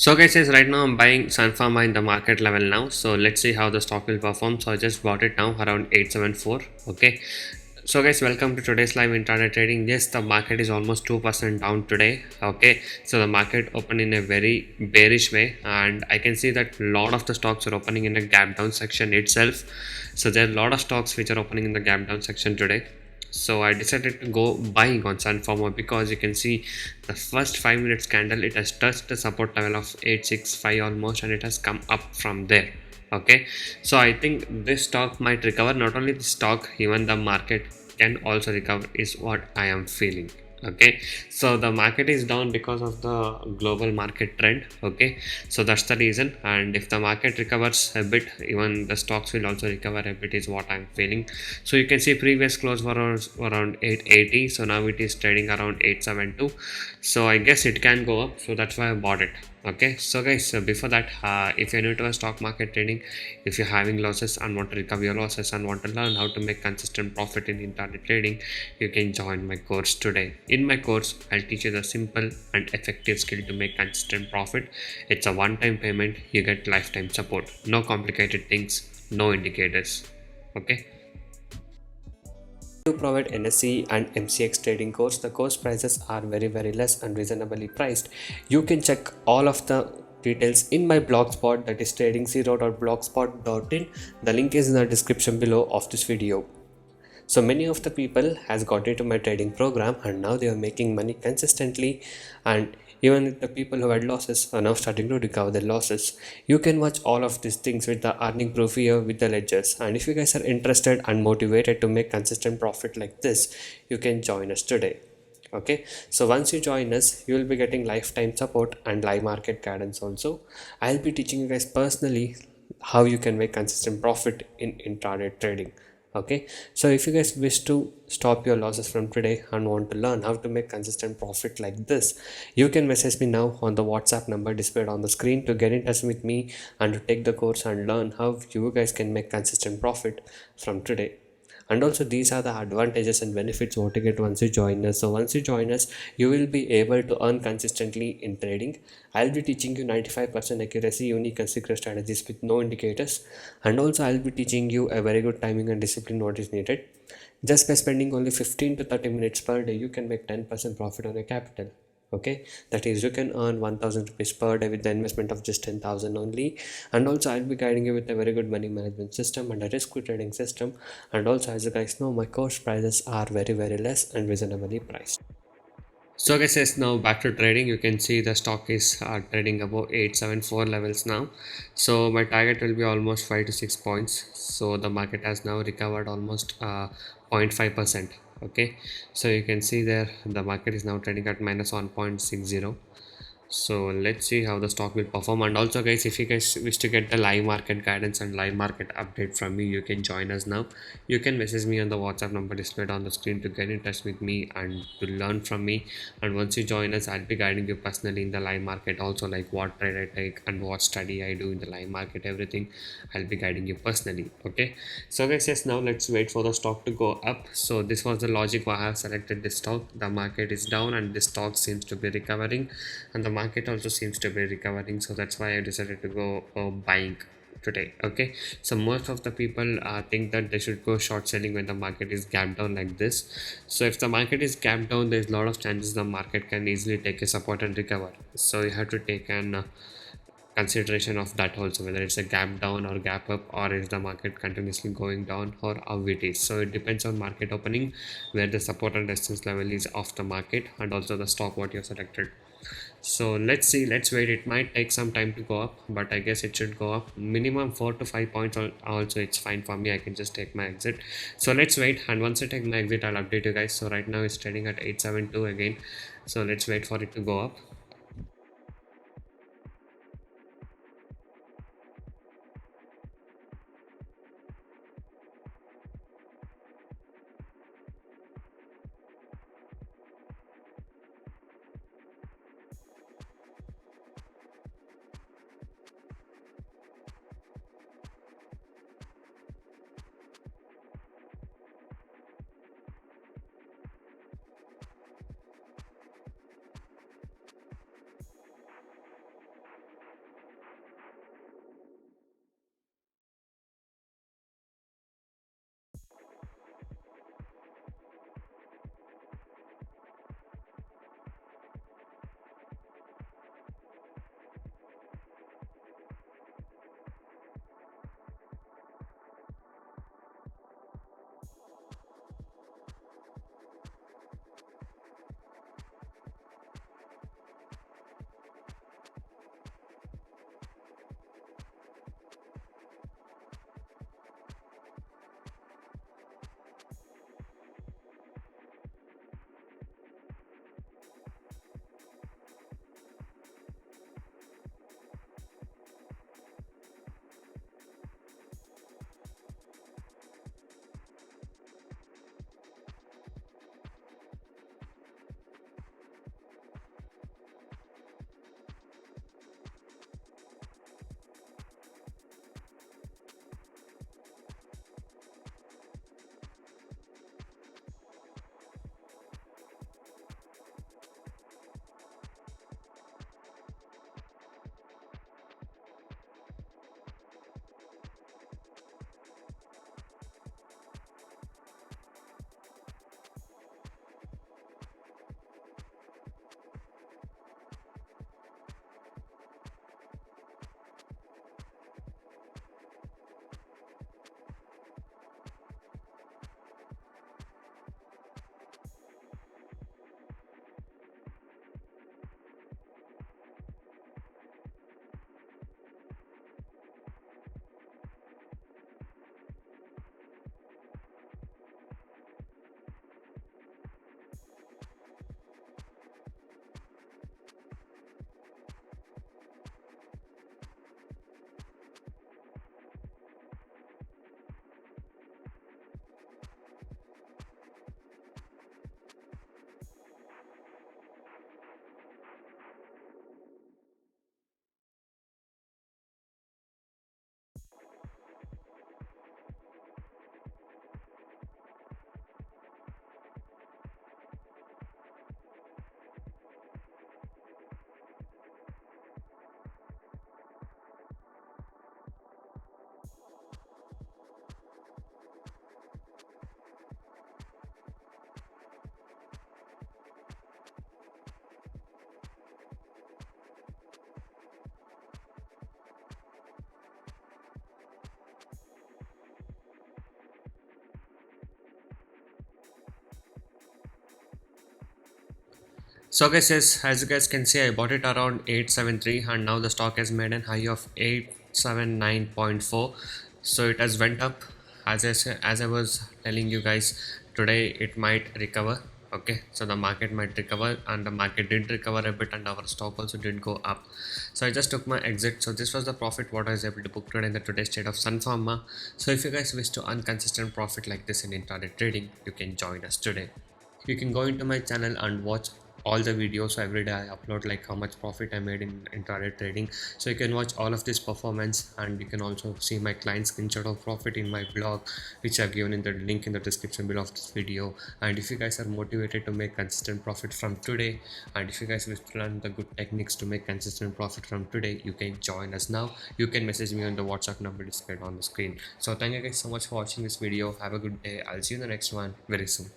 So guys, yes, right now I'm buying Sunpharma in the market level now. So let's see how the stock will perform. So I just bought it now around 874. Okay. So guys, welcome to today's live intraday trading. Yes, the market is almost 2% down today. Okay. So the market opened in a very bearish way, and I can see that a lot of the stocks are opening in a gap down section itself. So there are a lot of stocks which are opening in the gap down section today. So I decided to go buying on Sunpharma because you can see the first 5 minutes candle, it has touched the support level of 865 almost, and it has come up from there. Okay, so I think this stock might recover. Not only the stock, even the market can also recover is what I am feeling. Okay, so the market is down because of the global market trend. Okay, so that's the reason, and if the market recovers a bit, even the stocks will also recover a bit is what I'm feeling. So you can see previous close were around 880, so now it is trading around 872. So I guess it can go up, so that's why I bought it. Okay, so guys, so before that, if you're new to a stock market trading, if you're having losses and want to recover your losses and want to learn how to make consistent profit in intraday trading, you can join my course today. In my course, I'll teach you the simple and effective skill to make consistent profit. It's a one-time payment, you get lifetime support, no complicated things, no indicators. Okay, to provide NSE and MCX trading course. The course prices are very less and reasonably priced. You can check all of the details in my blogspot, that is trading0.blogspot.in. The link is in the description below of this video. So many of the people has got into my trading program, and now they are making money consistently, and even the people who had losses are now starting to recover their losses. You can watch all of these things with the earning proof here with the ledgers, and if you guys are interested and motivated to make consistent profit like this, you can join us today. Okay, so once you join us, you will be getting lifetime support and live market guidance also. I'll be teaching you guys personally how you can make consistent profit in intraday trading. Okay, so if you guys wish to stop your losses from today and want to learn how to make consistent profit like this, you can message me now on the WhatsApp number displayed on the screen to get in touch with me and to take the course and learn how you guys can make consistent profit from today. And also, these are the advantages and benefits what you get once you join us. So once you join us, you will be able to earn consistently in trading. I'll be teaching you 95% accuracy unique and secret strategies with no indicators, and also I'll be teaching you a very good timing and discipline what is needed. Just by spending only 15 to 30 minutes per day, you can make 10% profit on your capital. Okay, that is, you can earn 1000 rupees per day with the investment of just 10,000 only. And also, I'll be guiding you with a very good money management system and a risk trading system. And also, as you guys know, my course prices are very less and reasonably priced. So guys, yes, now back to trading. You can see the stock is trading above 874 levels now. So my target will be almost 5 to 6 points. So the market has now recovered almost 0.5%. Okay, so you can see there the market is now trading at minus 1.60. So let's see how the stock will perform. And also guys, if you guys wish to get the live market guidance and live market update from me, you can join us now. You can message me on the WhatsApp number displayed on the screen to get in touch with me and to learn from me. And once you join us, I'll be guiding you personally in the live market also, like what trade I take and what study I do in the live market, everything I'll be guiding you personally. Okay, so guys, yes, now let's wait for the stock to go up. So this was the logic why I have selected this stock. The market is down and this stock seems to be recovering, and the market also seems to be recovering, so that's why I decided to go buying today. Okay, so most of the people think that they should go short selling when the market is gapped down like this. So if the market is gapped down, there's a lot of chances the market can easily take a support and recover, so you have to take an consideration of that also, whether it's a gap down or gap up, or is the market continuously going down, or how it is. So it depends on market opening, where the support and resistance level is of the market, and also the stock what you selected. So let's see, let's wait. It might take some time to go up, but I guess it should go up minimum 4 to 5 points. Also it's fine for me, I can just take my exit. So let's wait, and once I take my exit, I'll update you guys. So right now it's trading at 872 again, so let's wait for it to go up. So guys, yes, as you guys can see, I bought it around 873 and now the stock has made a high of 879.4. So it has went up. As I was telling you guys, today it might recover. Okay, so the market might recover and the market did recover a bit and our stock also did go up. So I just took my exit. So this was the profit what I was able to book today in the today's trade of Sun Pharma. So if you guys wish to earn consistent profit like this in intraday trading, you can join us today. You can go into my channel and watch all the videos. So every day I upload like how much profit I made in intraday trading, so you can watch all of this performance and you can also see my client screenshot of profit in my blog, which I've given in the link in the description below of this video. And if you guys are motivated to make consistent profit from today, and if you guys wish to learn the good techniques to make consistent profit from today, you can join us now. You can message me on the WhatsApp number displayed on the screen. So thank you guys so much for watching this video. Have a good day. I'll see you in the next one very soon.